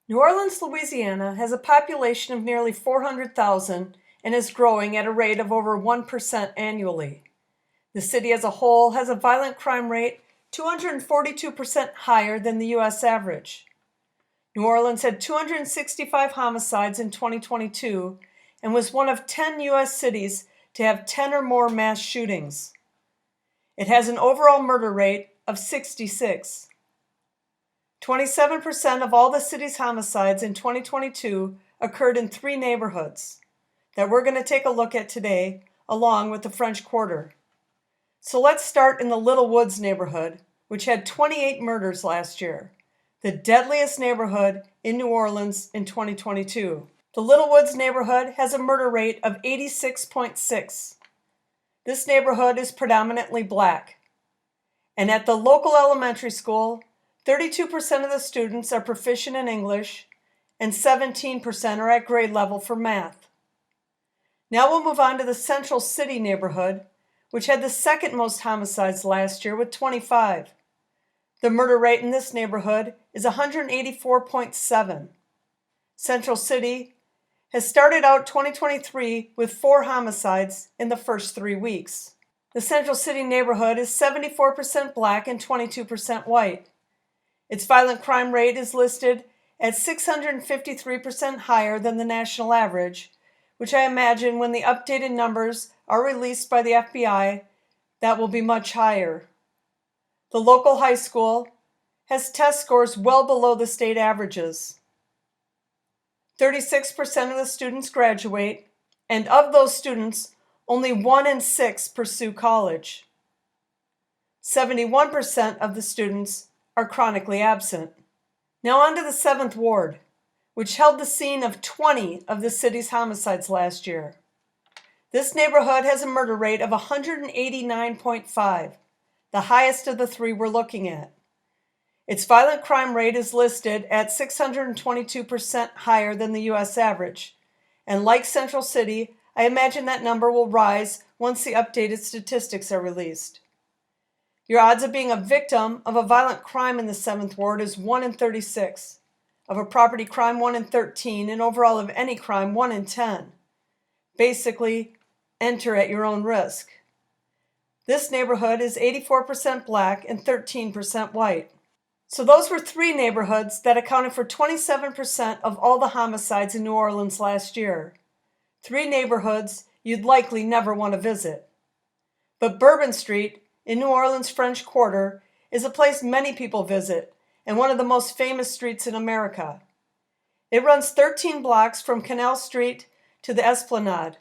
New Orleans, Louisiana has a population of nearly 400,000 and is growing at a rate of over 1% annually. The city as a whole has a violent crime rate 242% higher than the U.S. average. New Orleans had 265 homicides in 2022 and was one of 10 U.S. cities to have 10 or more mass shootings. It has an overall murder rate of 66. 27% of all the city's homicides in 2022 occurred in 3 neighborhoods that we're going to take a look at today, along with the French Quarter. So let's start in the Little Woods neighborhood, which had 28 murders last year, the deadliest neighborhood in New Orleans in 2022. The Little Woods neighborhood has a murder rate of 86.6. This neighborhood is predominantly black. And at the local elementary school, 32% of the students are proficient in English, and 17% are at grade level for math. Now we'll move on to the Central City neighborhood, which had the second most homicides last year with 25. The murder rate in this neighborhood is 184.7. Central City has started out 2023 with 4 homicides in the first 3 weeks. The Central City neighborhood is 74% black and 22% white. Its violent crime rate is listed at 653% higher than the national average, which I imagine when the updated numbers are released by the FBI, that will be much higher. The local high school has test scores well below the state averages. 36% of the students graduate, and of those students, only 1 in 6 pursue college. 71% of the students are chronically absent. Now on to the 7th Ward, which held the scene of 20 of the city's homicides last year. This neighborhood has a murder rate of 189.5, the highest of the 3 we're looking at. Its violent crime rate is listed at 622% higher than the U.S. average, and like Central City, I imagine that number will rise once the updated statistics are released. Your odds of being a victim of a violent crime in the 7th Ward is 1 in 36, of a property crime 1 in 13, and overall of any crime 1 in 10. Basically, enter at your own risk. This neighborhood is 84% black and 13% white. So those were 3 neighborhoods that accounted for 27% of all the homicides in New Orleans last year. 3 neighborhoods you'd likely never want to visit. But Bourbon Street in New Orleans' French Quarter is a place many people visit and one of the most famous streets in America. It runs 13 blocks from Canal Street to the Esplanade.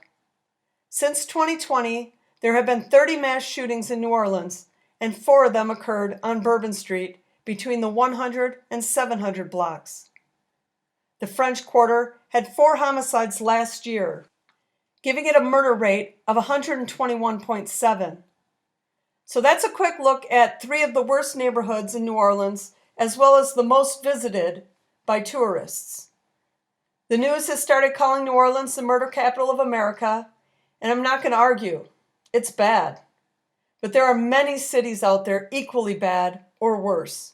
Since 2020, there have been 30 mass shootings in New Orleans, and 4 of them occurred on Bourbon Street between the 100 and 700 blocks. The French Quarter had 4 homicides last year, giving it a murder rate of 121.7. So that's a quick look at 3 of the worst neighborhoods in New Orleans, as well as the most visited by tourists. The news has started calling New Orleans the murder capital of America, and I'm not going to argue. It's bad. But there are many cities out there equally bad or worse.